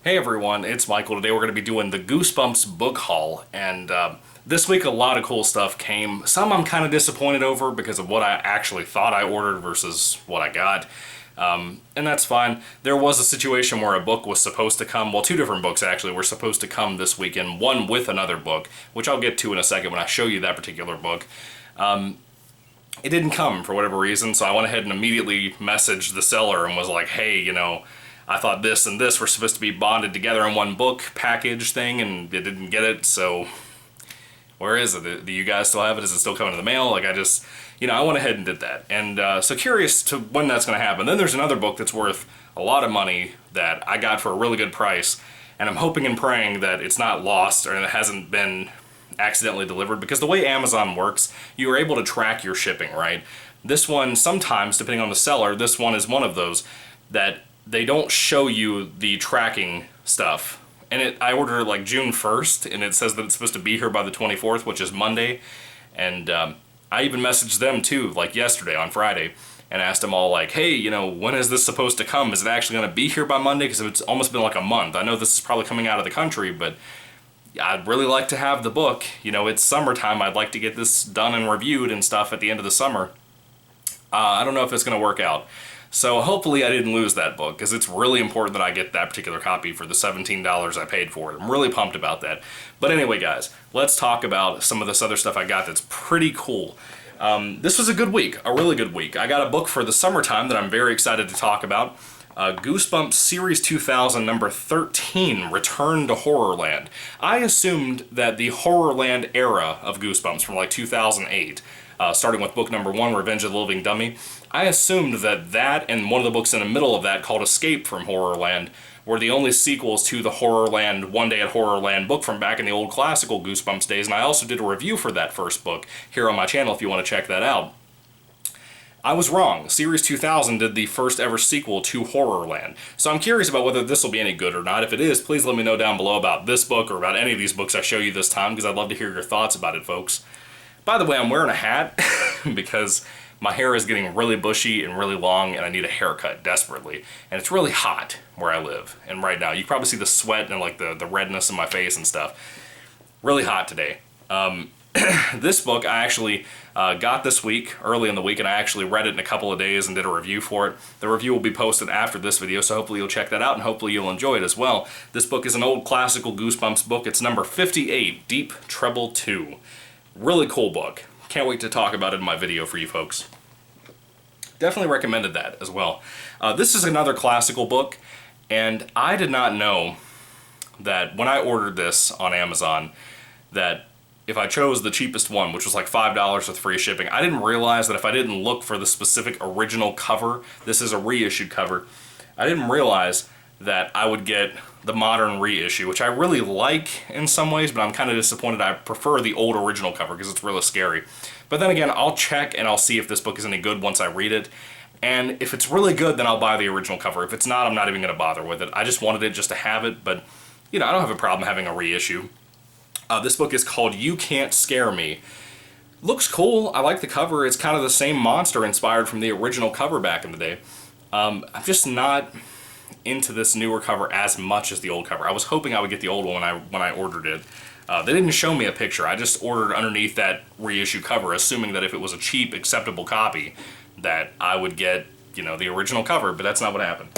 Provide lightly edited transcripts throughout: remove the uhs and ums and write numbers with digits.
Hey everyone, it's Michael. Today we're going to be doing the Goosebumps book haul, and this week a lot of cool stuff came. Some I'm kind of disappointed over because of what I actually thought I ordered versus what I got, and that's fine. There was a situation where a book was supposed to come, well, two different books actually were supposed to come this weekend, one with another book, which I'll get to in a second when I show you that particular book. It didn't come for whatever reason, so I went ahead and immediately messaged the seller and was like, hey, I thought this and this were supposed to be bonded together in one book package thing, and it didn't get it, so where is it? Do you guys still have it? Is it still coming to the mail? Like, I went ahead and did that. And so curious to when that's going to happen. Then there's another book that's worth a lot of money that I got for a really good price, and I'm hoping and praying that it's not lost or it hasn't been accidentally delivered, because the way Amazon works, you are able to track your shipping, right? This one, sometimes, depending on the seller, this one is one of those that they don't show you the tracking stuff. And I ordered it like June 1st, and it says that it's supposed to be here by the 24th, which is Monday. And I even messaged them too, like yesterday on Friday, and asked them all like, hey, when is this supposed to come? Is it actually going to be here by Monday? Because it's almost been like a month. I know this is probably coming out of the country, but I'd really like to have the book. It's summertime. I'd like to get this done and reviewed and stuff at the end of the summer. I don't know if it's going to work out. So hopefully I didn't lose that book, because it's really important that I get that particular copy for the $17 I paid for it. I'm really pumped about that. But anyway, guys, let's talk about some of this other stuff I got that's pretty cool. This was a good week, a really good week. I got a book for the summertime that I'm very excited to talk about. Goosebumps Series 2000 number 13, Return to Horrorland. I assumed that the Horrorland era of Goosebumps from like 2008, starting with book number 1, Revenge of the Living Dummy, I assumed that and one of the books in the middle of that called Escape from Horrorland were the only sequels to the Horrorland, One Day at Horrorland book from back in the old classical Goosebumps days, and I also did a review for that first book here on my channel if you want to check that out. I was wrong. Series 2000 did the first ever sequel to Horrorland. So I'm curious about whether this will be any good or not. If it is, please let me know down below about this book or about any of these books I show you this time, because I'd love to hear your thoughts about it, folks. By the way, I'm wearing a hat because my hair is getting really bushy and really long, and I need a haircut desperately. And it's really hot where I live. And right now, you can probably see the sweat and like the redness in my face and stuff. Really hot today. This book I actually got this week, early in the week, and I actually read it in a couple of days and did a review for it. The review will be posted after this video, so hopefully you'll check that out, and hopefully you'll enjoy it as well. This book is an old classical Goosebumps book. It's number 58, Deep Treble 2. Really cool book. Can't wait to talk about it in my video for you folks. Definitely recommended that as well. This is another classical book, and I did not know that when I ordered this on Amazon that if I chose the cheapest one, which was like $5 with free shipping, I didn't realize that if I didn't look for the specific original cover, this is a reissued cover, I didn't realize that I would get the modern reissue, which I really like in some ways, but I'm kind of disappointed. I prefer the old original cover because it's really scary. But then again, I'll check and I'll see if this book is any good once I read it. And if it's really good, then I'll buy the original cover. If it's not, I'm not even going to bother with it. I just wanted it just to have it, but I don't have a problem having a reissue. This book is called You Can't Scare Me. Looks cool. I like the cover. It's kind of the same monster inspired from the original cover back in the day. I'm just not into this newer cover as much as the old cover. I was hoping I would get the old one when I ordered it. They didn't show me a picture. I just ordered underneath that reissue cover, assuming that if it was a cheap, acceptable copy, that I would get, the original cover, but that's not what happened.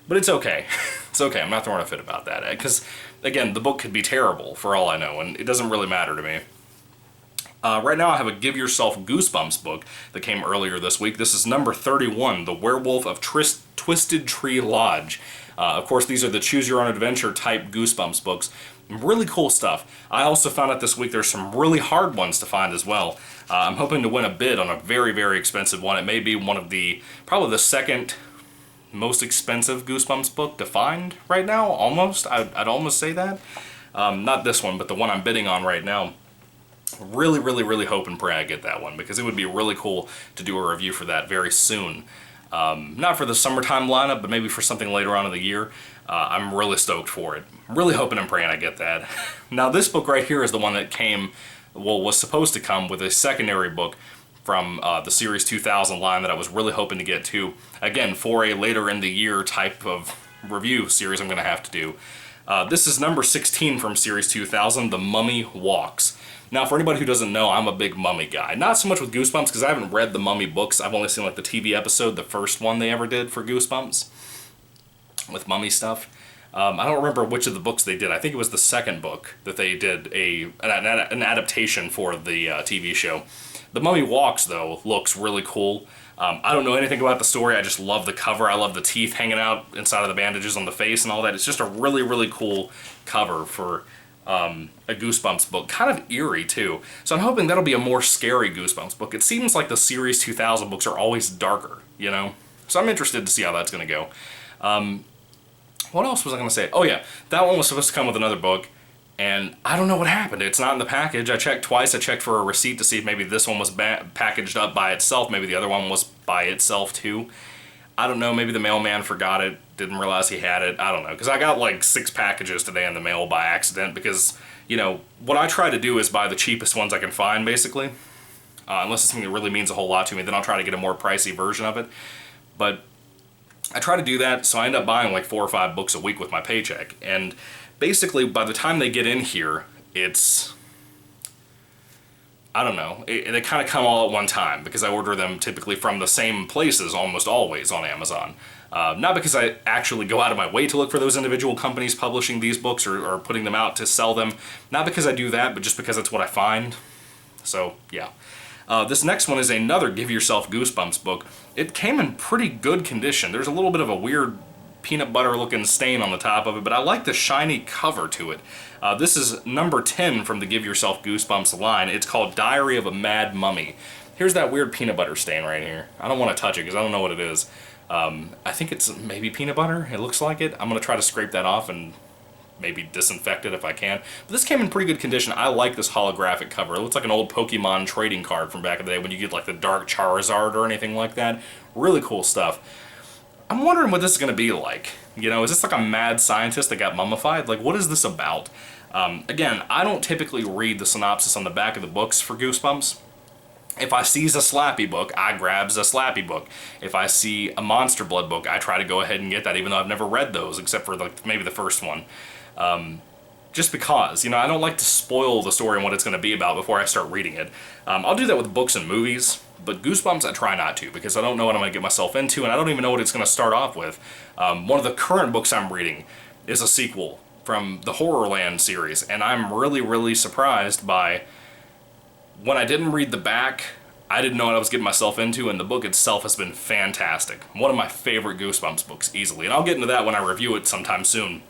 But it's okay. It's okay. I'm not throwing a fit about that. Because, again, the book could be terrible for all I know, and it doesn't really matter to me. Right now I have a Give Yourself Goosebumps book that came earlier this week. This is number 31, The Werewolf of Twisted Tree Lodge. Of course, these are the Choose Your Own Adventure type Goosebumps books. Really cool stuff. I also found out this week there's some really hard ones to find as well. I'm hoping to win a bid on a very, very expensive one. It may be probably the second most expensive Goosebumps book to find right now, almost. I'd almost say that. Not this one, but the one I'm bidding on right now. Really, really, really hope and pray I get that one, because it would be really cool to do a review for that very soon. Not for the summertime lineup, but maybe for something later on in the year. I'm really stoked for it. Really hoping and praying I get that. Now this book right here is the one that was supposed to come with a secondary book from the Series 2000 line that I was really hoping to get to. Again, for a later in the year type of review series I'm going to have to do. This is number 16 from Series 2000, The Mummy Walks. Now, for anybody who doesn't know, I'm a big Mummy guy. Not so much with Goosebumps, because I haven't read the Mummy books. I've only seen like the TV episode, the first one they ever did for Goosebumps, with Mummy stuff. I don't remember which of the books they did. I think it was the second book that they did an adaptation for the TV show. The Mummy Walks, though, looks really cool. I don't know anything about the story. I just love the cover. I love the teeth hanging out inside of the bandages on the face and all that. It's just a really, really cool cover for a Goosebumps book. Kind of eerie, too. So I'm hoping that'll be a more scary Goosebumps book. It seems like the Series 2000 books are always darker, you know? So I'm interested to see how that's going to go. What else was I going to say? Oh, yeah. That one was supposed to come with another book. And I don't know what happened. It's not in the package. I checked twice. I checked for a receipt to see if maybe this one was packaged up by itself. Maybe the other one was by itself too. I don't know. Maybe the mailman forgot it. Didn't realize he had it. I don't know. Because I got like 6 packages today in the mail by accident. Because, you know, what I try to do is buy the cheapest ones I can find, basically. Unless it's something that really means a whole lot to me. Then I'll try to get a more pricey version of it. But I try to do that, so I end up buying like 4 or 5 books a week with my paycheck. And basically, by the time they get in here, it's, I don't know, they kind of come all at one time because I order them typically from the same places almost always on Amazon. Not because I actually go out of my way to look for those individual companies publishing these books or putting them out to sell them. Not because I do that, but just because that's what I find. So, yeah. This next one is another Give Yourself Goosebumps book. It came in pretty good condition. There's a little bit of a weird peanut butter looking stain on the top of it, but I like the shiny cover to it. This is number 10 from the Give Yourself Goosebumps line. It's called Diary of a Mad Mummy. Here's that weird peanut butter stain right here. I don't want to touch it because I don't know what it is. I think it's maybe peanut butter. It looks like it. I'm going to try to scrape that off and maybe disinfect it if I can. But this came in pretty good condition. I like this holographic cover. It looks like an old Pokemon trading card from back in the day when you get like the Dark Charizard or anything like that. Really cool stuff. I'm wondering what this is going to be like. You know, is this like a mad scientist that got mummified? Like, what is this about? Again, I don't typically read the synopsis on the back of the books for Goosebumps. If I sees a Slappy book, I grabs a Slappy book. If I see a Monster Blood book, I try to go ahead and get that, even though I've never read those, except for like maybe the first one. Just because, you know, I don't like to spoil the story and what it's going to be about before I start reading it. I'll do that with books and movies, but Goosebumps I try not to, because I don't know what I'm going to get myself into, and I don't even know what it's going to start off with. One of the current books I'm reading is a sequel from the Horrorland series, and I'm really, really surprised by, when I didn't read the back, I didn't know what I was getting myself into, and the book itself has been fantastic. One of my favorite Goosebumps books, easily, and I'll get into that when I review it sometime soon.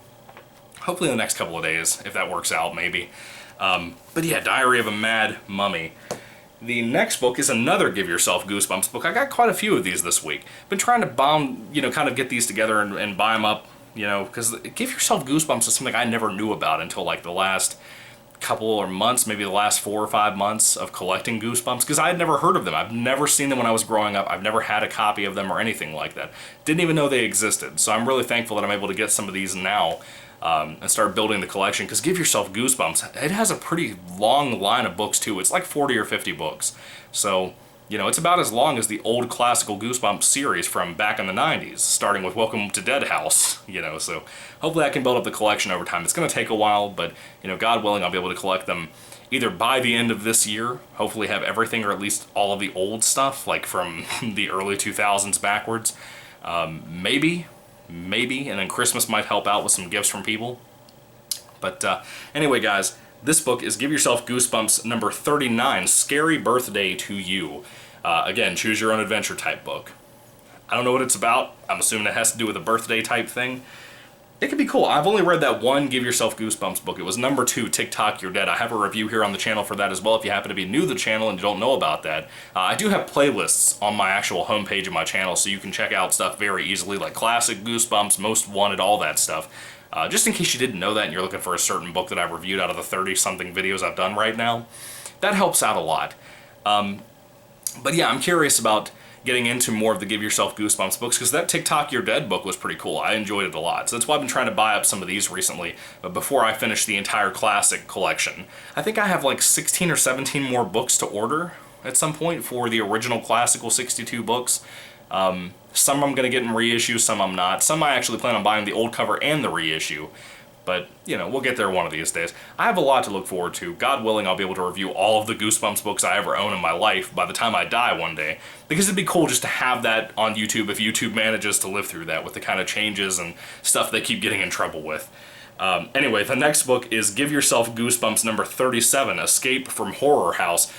Hopefully in the next couple of days, if that works out, maybe. But yeah, Diary of a Mad Mummy. The next book is another Give Yourself Goosebumps book. I got quite a few of these this week. Been trying to kind of get these together and buy them up, you know, because Give Yourself Goosebumps is something I never knew about until like the last couple or months, maybe the last 4 or 5 months of collecting Goosebumps, because I had never heard of them. I've never seen them when I was growing up. I've never had a copy of them or anything like that. Didn't even know they existed. So I'm really thankful that I'm able to get some of these now. And start building the collection, because Give Yourself Goosebumps, it has a pretty long line of books too. It's like 40 or 50 books. So, you know, it's about as long as the old classical Goosebumps series from back in the 90s, starting with Welcome to Dead House, you know, so hopefully I can build up the collection over time. It's going to take a while, but, you know, God willing, I'll be able to collect them either by the end of this year, hopefully have everything, or at least all of the old stuff, like from the early 2000s backwards. Maybe, and then Christmas might help out with some gifts from people. But anyway, guys, this book is Give Yourself Goosebumps number 39, Scary Birthday to You. Again, choose your own adventure type book. I don't know what it's about. I'm assuming it has to do with a birthday type thing. It could be cool. I've only read that one Give Yourself Goosebumps book. It was number 2, TikTok You're Dead. I have a review here on the channel for that as well if you happen to be new to the channel and you don't know about that. I do have playlists on my actual homepage of my channel, so you can check out stuff very easily, like classic Goosebumps, most wanted, all that stuff. Just in case you didn't know that and you're looking for a certain book that I've reviewed out of the 30-something videos I've done right now, that helps out a lot. But yeah, I'm curious about getting into more of the Give Yourself Goosebumps books, because that TikTok You're Dead book was pretty cool. I enjoyed it a lot. So that's why I've been trying to buy up some of these recently, but before I finish the entire classic collection. I think I have like 16 or 17 more books to order at some point for the original classical 62 books. Some I'm going to get in reissue, some I'm not. Some I actually plan on buying the old cover and the reissue. But, you know, we'll get there one of these days. I have a lot to look forward to. God willing, I'll be able to review all of the Goosebumps books I ever own in my life by the time I die one day. Because it'd be cool just to have that on YouTube if YouTube manages to live through that with the kind of changes and stuff they keep getting in trouble with. Anyway, the next book is Give Yourself Goosebumps number 37, Escape from Horror House.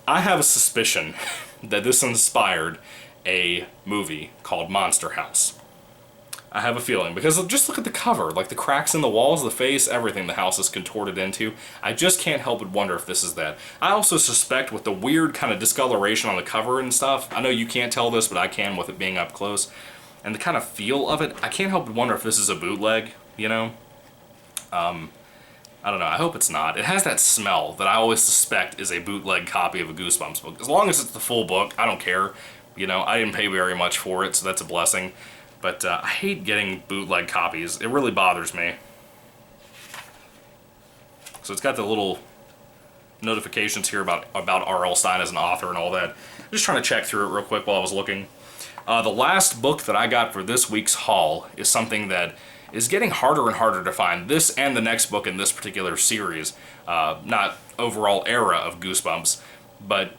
I have a suspicion that this inspired a movie called Monster House. I have a feeling, because just look at the cover, like the cracks in the walls, the face, everything the house is contorted into. I just can't help but wonder if this is that. I also suspect with the weird kind of discoloration on the cover and stuff, I know you can't tell this, but I can with it being up close, and the kind of feel of it, I can't help but wonder if this is a bootleg, you know? I don't know, I hope it's not. It has that smell that I always suspect is a bootleg copy of a Goosebumps book. As long as it's the full book, I don't care. You know, I didn't pay very much for it, so that's a blessing. But I hate getting bootleg copies. It really bothers me. So it's got the little notifications here about R.L. Stine as an author and all that. I'm just trying to check through it real quick while I was looking. The last book that I got for this week's haul is something that is getting harder and harder to find. This and the next book in this particular series. Not overall era of Goosebumps, but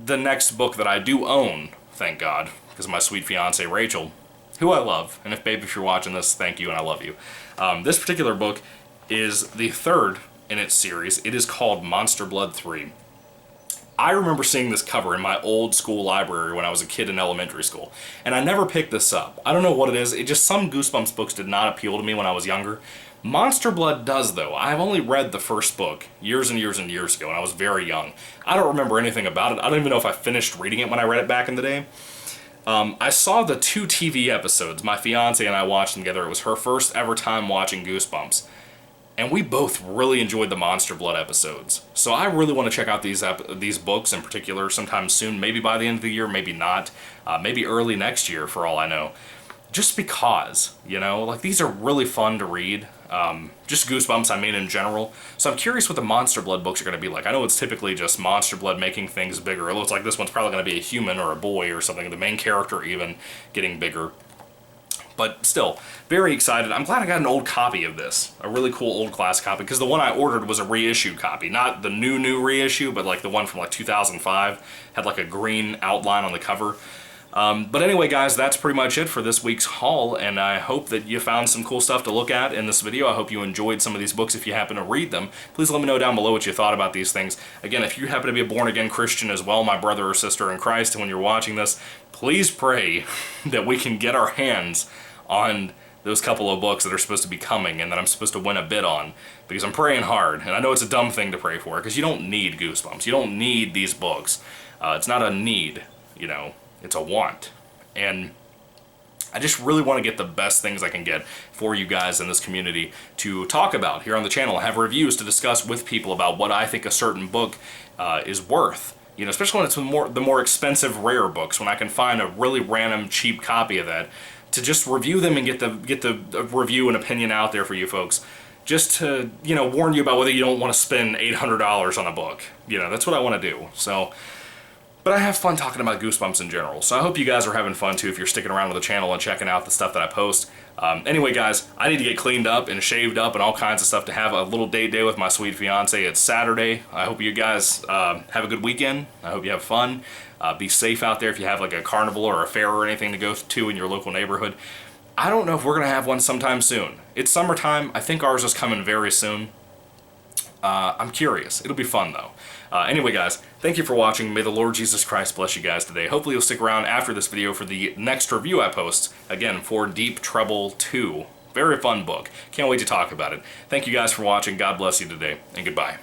the next book that I do own, thank God, because of my sweet fiance Rachel, who I love, and if you're watching this, thank you and I love you. This particular book is the third in its series. It is called Monster Blood 3. I remember seeing this cover in my old school library when I was a kid in elementary school, and I never picked this up. I don't know what it is, some Goosebumps books did not appeal to me when I was younger. Monster Blood does, though. I've only read the first book years and years and years ago, and I was very young. I don't remember anything about it. I don't even know if I finished reading it when I read it back in the day. I saw the 2 TV episodes. My fiance and I watched them together. It was her first ever time watching Goosebumps. And we both really enjoyed the Monster Blood episodes. So I really want to check out these books in particular sometime soon. Maybe by the end of the year, maybe not. Maybe early next year for all I know. Just because, you know, like these are really fun to read. Just Goosebumps, I mean, in general. So I'm curious what the Monster Blood books are going to be like. I know it's typically just Monster Blood making things bigger. It looks like this one's probably going to be a human or a boy or something, the main character even getting bigger. But still, very excited. I'm glad I got an old copy of this. A really cool old class copy, because the one I ordered was a reissued copy. Not the new reissue, but like the one from like 2005. Had like a green outline on the cover. But anyway, guys, that's pretty much it for this week's haul, and I hope that you found some cool stuff to look at in this video. I hope you enjoyed some of these books if you happen to read them. Please let me know down below what you thought about these things. Again, if you happen to be a born-again Christian as well, my brother or sister in Christ, and when you're watching this, please pray that we can get our hands on those couple of books that are supposed to be coming and that I'm supposed to win a bid on, because I'm praying hard, and I know it's a dumb thing to pray for, because you don't need Goosebumps. You don't need these books. It's not a need, you know. It's a want. And I just really want to get the best things I can get for you guys in this community to talk about here on the channel. Have reviews to discuss with people about what I think a certain book is worth. You know, especially when it's the more expensive, rare books, when I can find a really random, cheap copy of that, to just review them and get the review and opinion out there for you folks. Just to, you know, warn you about whether you don't want to spend $800 on a book. You know, that's what I want to do. So... But I have fun talking about Goosebumps in general, so I hope you guys are having fun too if you're sticking around with the channel and checking out the stuff that I post. Anyway, guys, I need to get cleaned up and shaved up and all kinds of stuff to have a little date day with my sweet fiance. It's Saturday. I hope you guys have a good weekend. I hope you have fun. Be safe out there if you have like a carnival or a fair or anything to go to in your local neighborhood. I don't know if we're going to have one sometime soon. It's summertime. I think ours is coming very soon. I'm curious. It'll be fun, though. Anyway, guys, thank you for watching. May the Lord Jesus Christ bless you guys today. Hopefully you'll stick around after this video for the next review I post, again, for Deep Trouble 2. Very fun book. Can't wait to talk about it. Thank you guys for watching. God bless you today, and goodbye.